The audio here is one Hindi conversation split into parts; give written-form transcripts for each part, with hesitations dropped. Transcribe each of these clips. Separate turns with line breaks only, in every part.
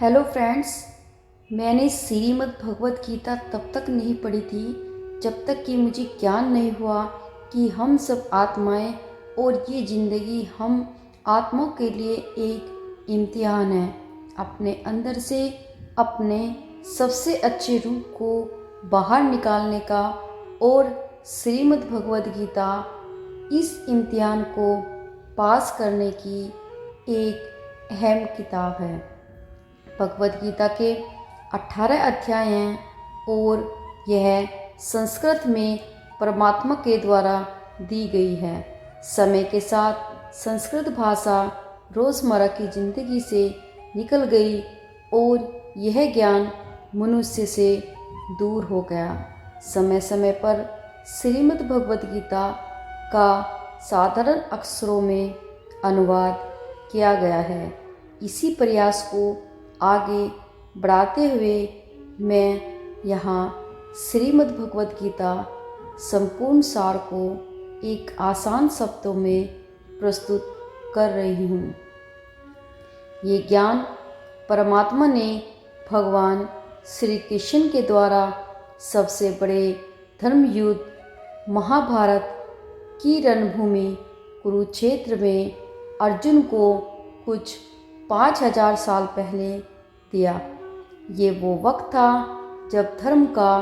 Hello friends. मैंने श्रीमद् भगवत गीता तब तक नहीं पढ़ी थी जब तक कि मुझे ज्ञान नहीं हुआ कि हम सब आत्माएं और ये ज़िंदगी हम आत्माओं के लिए एक इम्तिहान है। अपने अंदर से अपने सबसे अच्छे रूप को बाहर निकालने का और श्रीमद् भगवत गीता इस इम्तिहान को पास करने की एक अहम किताब है। भगवद गीता के 18 अध्याय हैं और यह संस्कृत में परमात्मा के द्वारा दी गई है। समय के साथ संस्कृत भाषा रोज़मर्रा की ज़िंदगी से निकल गई और यह ज्ञान मनुष्य से दूर हो गया। समय समय पर श्रीमद् भगवद गीता का साधारण अक्षरों में अनुवाद किया गया है। इसी प्रयास को आगे बढ़ाते हुए मैं यहाँ श्रीमद् भगवत गीता संपूर्ण सार को एक आसान शब्दों में प्रस्तुत कर रही हूँ। ये ज्ञान परमात्मा ने भगवान श्री कृष्ण के द्वारा सबसे बड़े धर्म युद्ध महाभारत की रणभूमि कुरुक्षेत्र में अर्जुन को कुछ 5000 साल पहले दिया। ये वो वक्त था जब धर्म का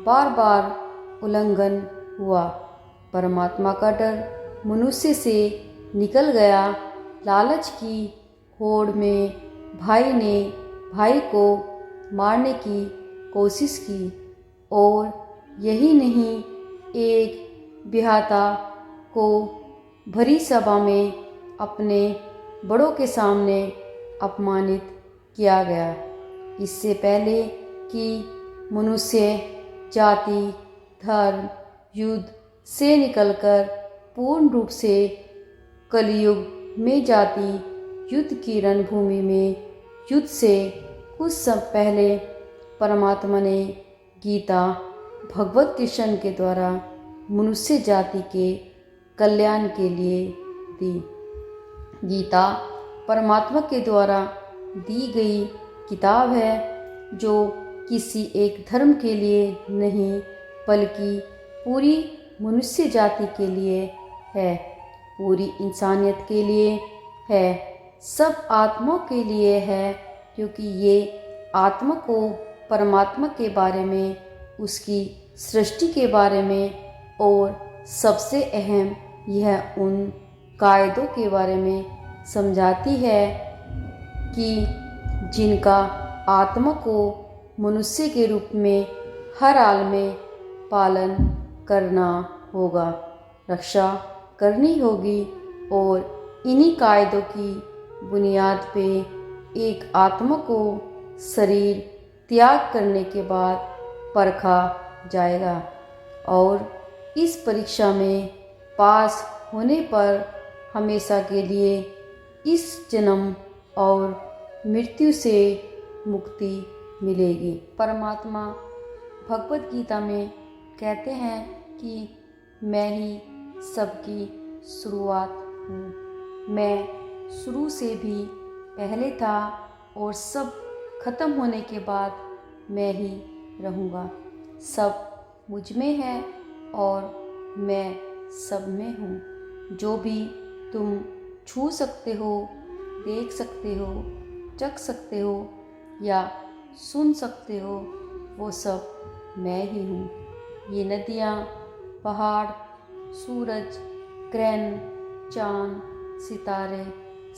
बार बार उल्लंघन हुआ। परमात्मा का डर मनुष्य से निकल गया। लालच की होड़ में भाई ने भाई को मारने की कोशिश की और यही नहीं, एक विधाता को भरी सभा में अपने बड़ों के सामने अपमानित किया गया। इससे पहले कि मनुष्य जाति धर्म युद्ध से निकलकर पूर्ण रूप से कलयुग में जाति युद्ध की रणभूमि में युद्ध से कुछ समय पहले परमात्मा ने गीता भगवत कृष्ण के द्वारा मनुष्य जाति के कल्याण के लिए दी। गीता परमात्मा के द्वारा दी गई किताब है जो किसी एक धर्म के लिए नहीं बल्कि पूरी मनुष्य जाति के लिए है, पूरी इंसानियत के लिए है, सब आत्माओं के लिए है, क्योंकि ये आत्मा को परमात्मा के बारे में, उसकी सृष्टि के बारे में और सबसे अहम यह उन कायदों के बारे में समझाती है कि जिनका आत्मा को मनुष्य के रूप में हर हाल में पालन करना होगा, रक्षा करनी होगी और इन्हीं कायदों की बुनियाद पे एक आत्मा को शरीर त्याग करने के बाद परखा जाएगा और इस परीक्षा में पास होने पर हमेशा के लिए इस जन्म और मृत्यु से मुक्ति मिलेगी। परमात्मा भगवत गीता में कहते हैं कि मैं ही सबकी शुरुआत हूँ। मैं शुरू से भी पहले था और सब खत्म होने के बाद मैं ही रहूँगा। सब मुझ में है और मैं सब में हूँ। जो भी तुम छू सकते हो, देख सकते हो, चख सकते हो या सुन सकते हो, वो सब मैं ही हूँ। ये नदियाँ, पहाड़, सूरज, ग्रहण, चाँद, सितारे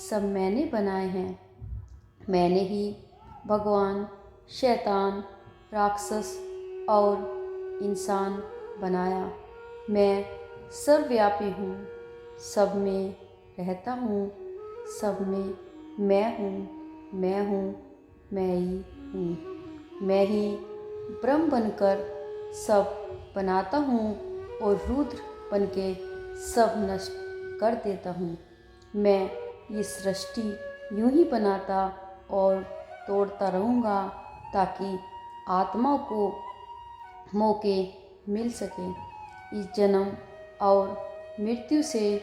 सब मैंने बनाए हैं। मैंने ही भगवान, शैतान, राक्षस और इंसान बनाया। मैं सर्वव्यापी हूँ, सब में रहता हूँ, सब में मैं हूँ, मैं ही हूँ। मैं ही ब्रह्म बनकर सब बनाता हूँ और रुद्र बनके सब नष्ट कर देता हूँ। मैं ये सृष्टि यूं ही बनाता और तोड़ता रहूँगा ताकि आत्माओं को मौके मिल सके इस जन्म और मृत्यु से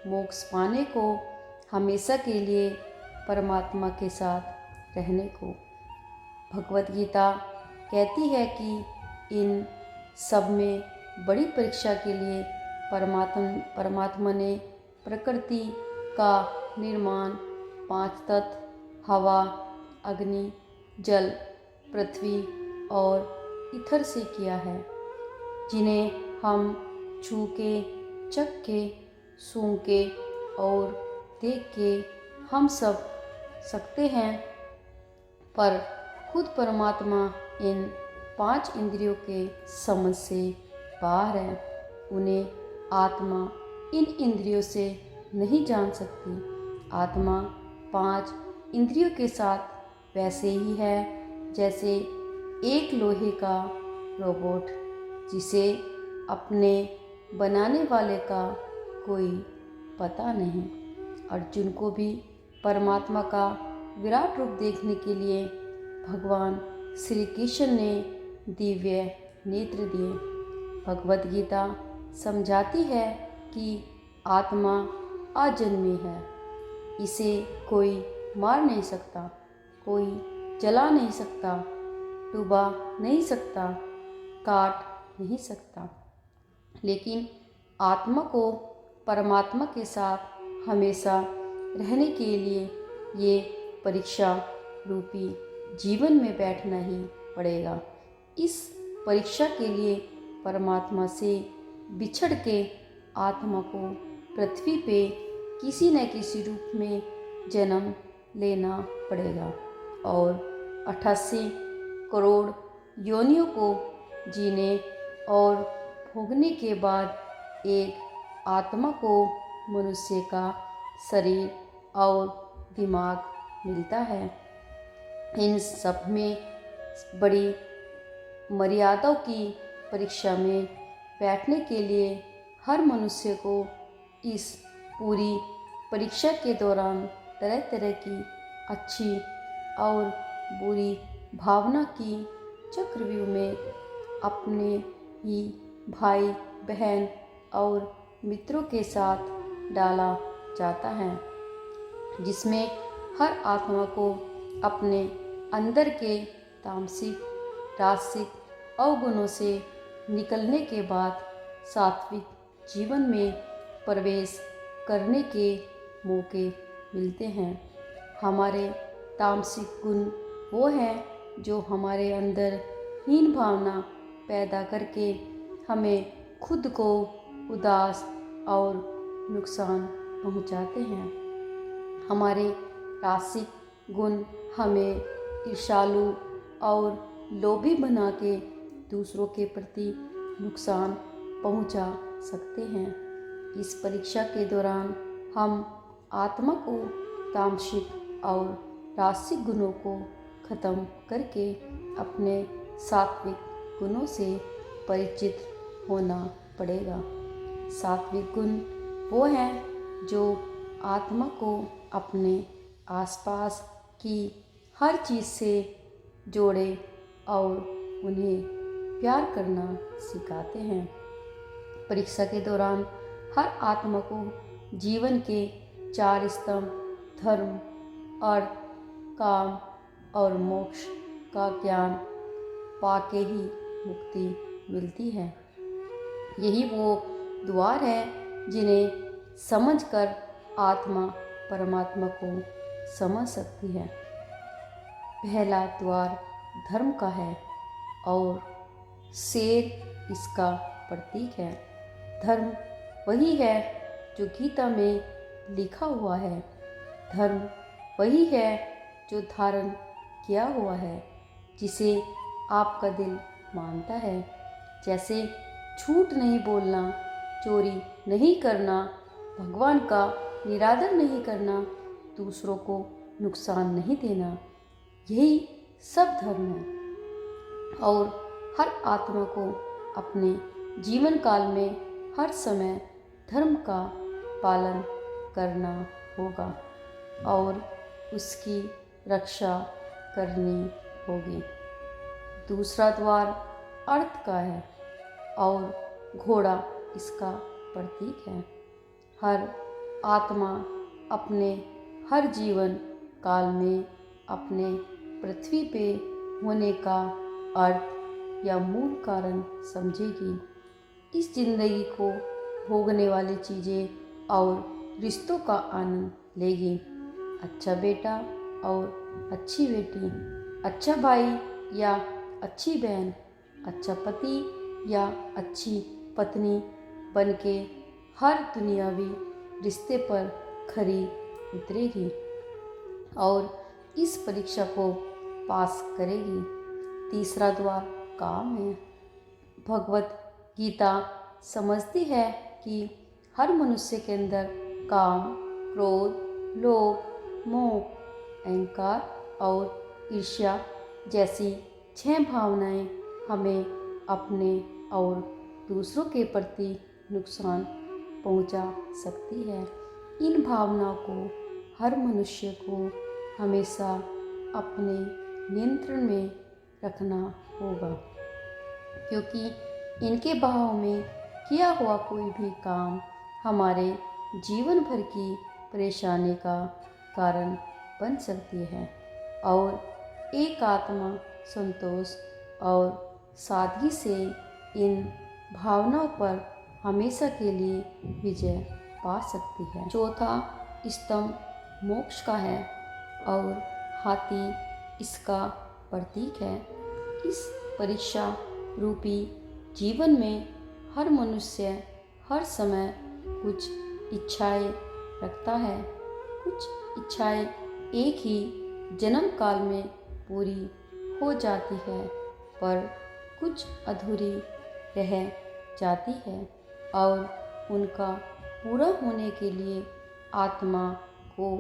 मोक्ष पाने को, हमेशा के लिए परमात्मा के साथ रहने को। भगवत गीता कहती है कि इन सब में बड़ी परीक्षा के लिए परमात्मा ने प्रकृति का निर्माण 5 तत्व हवा, अग्नि, जल, पृथ्वी और ईथर से किया है, जिन्हें हम छू के, चख के, सूंघ के और देख के हम सब सकते हैं, पर खुद परमात्मा इन 5 इंद्रियों के समझ से बाहर है। उन्हें आत्मा इन इंद्रियों से नहीं जान सकती। आत्मा 5 इंद्रियों के साथ वैसे ही है जैसे एक लोहे का रोबोट, जिसे अपने बनाने वाले का कोई पता नहीं। अर्जुन को भी परमात्मा का विराट रूप देखने के लिए भगवान श्री कृष्ण ने दिव्य नेत्र दिए। भगवत गीता समझाती है कि आत्मा अजन्मी है, इसे कोई मार नहीं सकता, कोई जला नहीं सकता, डुबा नहीं सकता, काट नहीं सकता। लेकिन आत्मा को परमात्मा के साथ हमेशा रहने के लिए ये परीक्षा रूपी जीवन में बैठना ही पड़ेगा। इस परीक्षा के लिए परमात्मा से बिछड़ के आत्मा को पृथ्वी पे किसी न किसी रूप में जन्म लेना पड़ेगा और 88 करोड़ योनियों को जीने और भोगने के बाद एक आत्मा को मनुष्य का शरीर और दिमाग मिलता है। इन सब में बड़ी मर्यादाओं की परीक्षा में बैठने के लिए हर मनुष्य को इस पूरी परीक्षा के दौरान तरह तरह की अच्छी और बुरी भावना की चक्रव्यूह में अपने ही भाई बहन और मित्रों के साथ डाला जाता है, जिसमें हर आत्मा को अपने अंदर के तामसिक, राजसिक अवगुणों से निकलने के बाद सात्विक जीवन में प्रवेश करने के मौके मिलते हैं। हमारे तामसिक गुण वो हैं जो हमारे अंदर हीन भावना पैदा करके हमें खुद को उदास और नुकसान पहुंचाते हैं। हमारे रासिक गुण हमें ईर्ष्यालु और लोभी बना के दूसरों के प्रति नुकसान पहुंचा सकते हैं। इस परीक्षा के दौरान हम आत्मा को तामसिक और रासिक गुणों को खत्म करके अपने सात्विक गुणों से परिचित होना पड़ेगा। सात्विक गुण वो हैं जो आत्मा को अपने आसपास की हर चीज़ से जोड़े और उन्हें प्यार करना सिखाते हैं। परीक्षा के दौरान हर आत्मा को जीवन के 4 स्तंभ धर्म, अर्थ, काम और मोक्ष का ज्ञान पाके ही मुक्ति मिलती है। यही वो द्वार है जिन्हें समझकर आत्मा परमात्मा को समझ सकती है। पहला द्वार धर्म का है और शेर इसका प्रतीक है। धर्म वही है जो गीता में लिखा हुआ है। धर्म वही है जो धारण किया हुआ है, जिसे आपका दिल मानता है। जैसे झूठ नहीं बोलना, चोरी नहीं करना, भगवान का निरादर नहीं करना, दूसरों को नुकसान नहीं देना, यही सब धर्म है। और हर आत्मा को अपने जीवन काल में हर समय धर्म का पालन करना होगा और उसकी रक्षा करनी होगी। दूसरा द्वार अर्थ का है और घोड़ा इसका प्रतीक है। हर आत्मा अपने हर जीवन काल में अपने पृथ्वी पे होने का अर्थ या मूल कारण समझेगी। इस जिंदगी को भोगने वाली चीज़ें और रिश्तों का आनंद लेगी। अच्छा बेटा और अच्छी बेटी, अच्छा भाई या अच्छी बहन, अच्छा पति या अच्छी पत्नी बनके हर दुनियावी रिश्ते पर खरी उतरेगी और इस परीक्षा को पास करेगी। तीसरा द्वार काम है। भगवत गीता समझती है कि हर मनुष्य के अंदर काम, क्रोध, लोभ, मोह, अहंकार और ईर्ष्या जैसी 6 भावनाएं हमें अपने और दूसरों के प्रति नुकसान पहुंचा सकती है। इन भावनाओं को हर मनुष्य को हमेशा अपने नियंत्रण में रखना होगा, क्योंकि इनके बहाव में किया हुआ कोई भी काम हमारे जीवन भर की परेशानी का कारण बन सकती है और एक आत्मा संतोष और सादगी से इन भावनाओं पर हमेशा के लिए विजय पा सकती है। चौथा स्तंभ मोक्ष का है और हाथी इसका प्रतीक है। इस परीक्षा रूपी जीवन में हर मनुष्य हर समय कुछ इच्छाएं रखता है। कुछ इच्छाएं एक ही जन्म काल में पूरी हो जाती है, पर कुछ अधूरी रह जाती है और उनका पूरा होने के लिए आत्मा को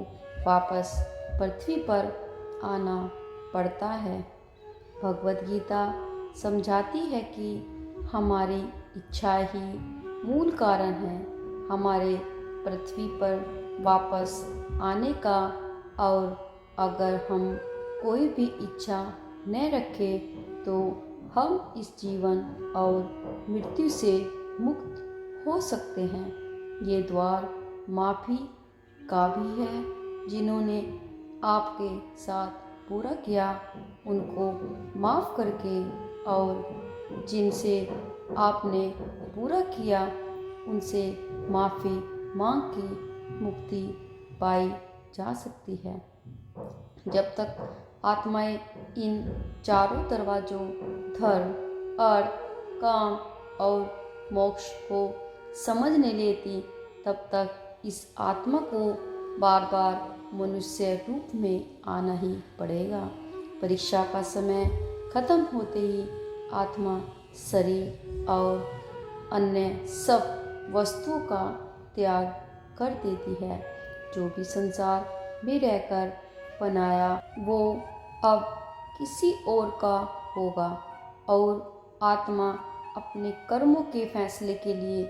वापस पृथ्वी पर आना पड़ता है। भगवत गीता समझाती है कि हमारी इच्छा ही मूल कारण है हमारे पृथ्वी पर वापस आने का, और अगर हम कोई भी इच्छा न रखें तो हम इस जीवन और मृत्यु से मुक्त हो सकते हैं। ये द्वार माफ़ी का भी है। जिन्होंने आपके साथ पूरा किया उनको माफ़ करके और जिनसे आपने बुरा किया उनसे माफ़ी मांग के मुक्ति पाई जा सकती है। जब तक आत्माएं इन चारों दरवाज़ों धर्म, अर्थ, काम और मोक्ष को समझ नहीं लेती, तब तक इस आत्मा को बार बार मनुष्य रूप में आना ही पड़ेगा। परीक्षा का समय खत्म होते ही आत्मा शरीर और अन्य सब वस्तुओं का त्याग कर देती है। जो भी संसार में रहकर बनाया वो अब किसी और का होगा और आत्मा अपने कर्मों के फैसले के लिए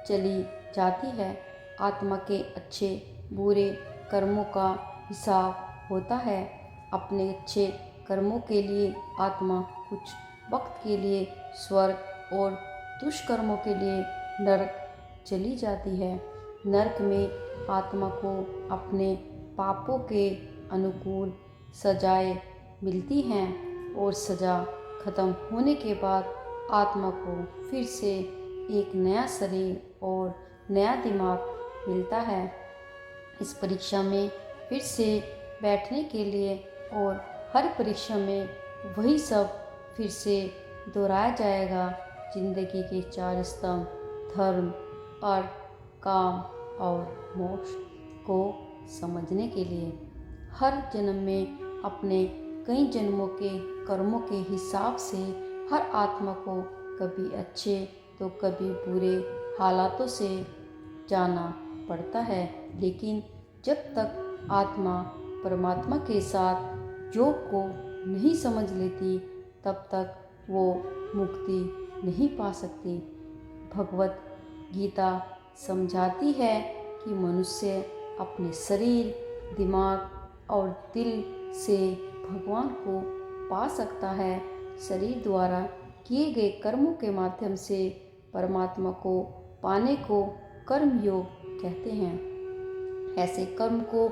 चली जाती है। आत्मा के अच्छे बुरे कर्मों का हिसाब होता है। अपने अच्छे कर्मों के लिए आत्मा कुछ वक्त के लिए स्वर्ग और दुष्कर्मों के लिए नरक चली जाती है। नरक में आत्मा को अपने पापों के अनुकूल सजाएं मिलती हैं और सज़ा खत्म होने के बाद आत्मा को फिर से एक नया शरीर और नया दिमाग मिलता है। इस परीक्षा में फिर से बैठने के लिए और हर परीक्षा में वही सब फिर से दोहराया जाएगा। जिंदगी के 4 स्तंभ धर्म, अर्थ, काम और मोक्ष को समझने के लिए हर जन्म में अपने कई जन्मों के कर्मों के हिसाब से हर आत्मा को कभी अच्छे तो कभी बुरे हालातों से जाना पड़ता है। लेकिन जब तक आत्मा परमात्मा के साथ योग को नहीं समझ लेती तब तक वो मुक्ति नहीं पा सकती। भगवत गीता समझाती है कि मनुष्य अपने शरीर, दिमाग और दिल से भगवान को पा सकता है। शरीर द्वारा किए गए कर्मों के माध्यम से परमात्मा को पाने को कर्म योग कहते हैं। ऐसे कर्म को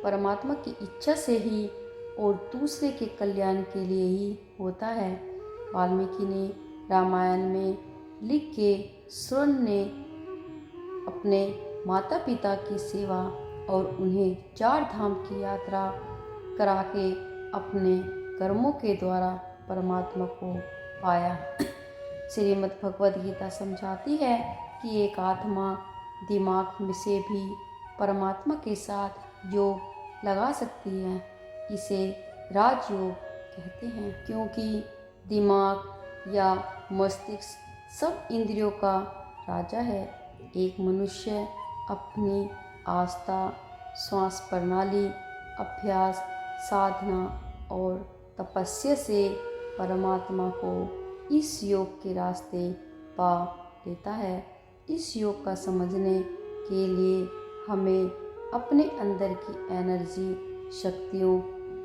परमात्मा की इच्छा से ही और दूसरे के कल्याण के लिए ही होता है। वाल्मीकि ने रामायण में लिख के स्वर्ण ने अपने माता पिता की सेवा और उन्हें 4 धाम की यात्रा करा के अपने कर्मों के द्वारा परमात्मा को पाया। श्रीमद् भगवद गीता समझाती है कि एक आत्मा दिमाग में से भी परमात्मा के साथ योग लगा सकती है। इसे राजयोग कहते हैं, क्योंकि दिमाग या मस्तिष्क सब इंद्रियों का राजा है। एक मनुष्य अपनी आस्था, श्वास प्रणाली, अभ्यास, साधना और तपस्या से परमात्मा को इस योग के रास्ते पा लेता है। इस योग का समझने के लिए हमें अपने अंदर की एनर्जी, शक्तियों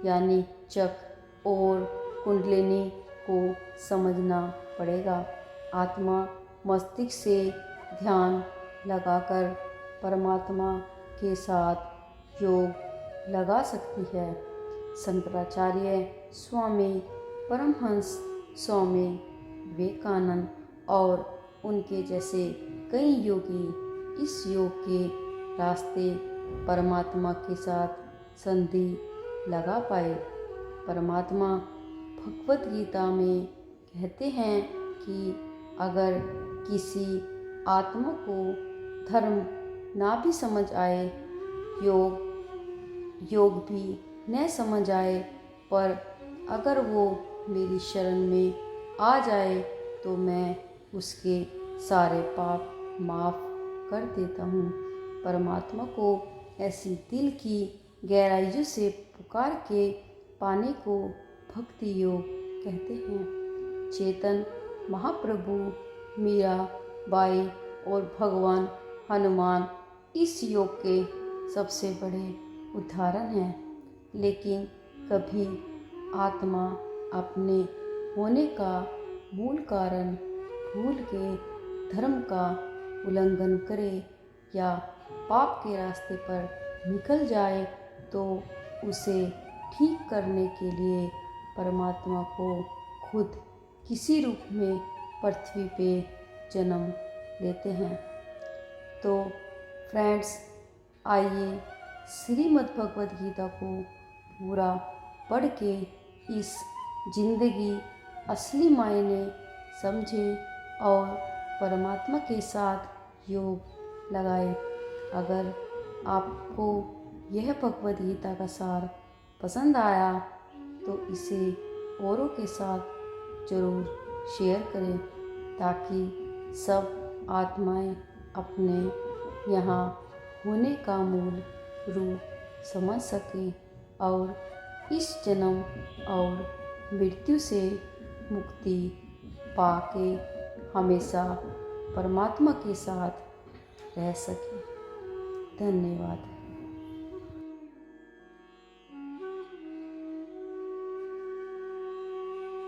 यानी चक्र और कुंडलिनी को समझना पड़ेगा। आत्मा मस्तिष्क से ध्यान लगाकर परमात्मा के साथ योग लगा सकती है। शंकराचार्य, स्वामी परमहंस स्वामी विवेकानंद और उनके जैसे कई योगी इस योग के रास्ते परमात्मा के साथ संधि लगा पाए। परमात्मा भगवत गीता में कहते हैं कि अगर किसी आत्मा को धर्म ना भी समझ आए, योग भी न समझ आए, पर अगर वो मेरी शरण में आ जाए तो मैं उसके सारे पाप माफ़ कर देता हूँ। परमात्मा को ऐसी दिल की गहराइयों से पुकार के पाने को भक्ति योग कहते हैं। चेतन महाप्रभु, मीरा बाई और भगवान हनुमान इस योग के सबसे बड़े उदाहरण हैं। लेकिन कभी आत्मा अपने होने का मूल कारण भूल के धर्म का उल्लंघन करे या पाप के रास्ते पर निकल जाए तो उसे ठीक करने के लिए परमात्मा को खुद किसी रूप में पृथ्वी पे जन्म लेते हैं। तो फ्रेंड्स, आइए श्रीमद् भगवद गीता को पूरा पढ़ के इस जिंदगी असली मायने समझे और परमात्मा के साथ योग लगाए। अगर आपको यह भगवद गीता का सार पसंद आया तो इसे औरों के साथ ज़रूर शेयर करें, ताकि सब आत्माएं अपने यहाँ होने का मूल रूप समझ सकें और इस जन्म और मृत्यु से मुक्ति पाके हमेशा परमात्मा के साथ रह सकें। धन्यवाद।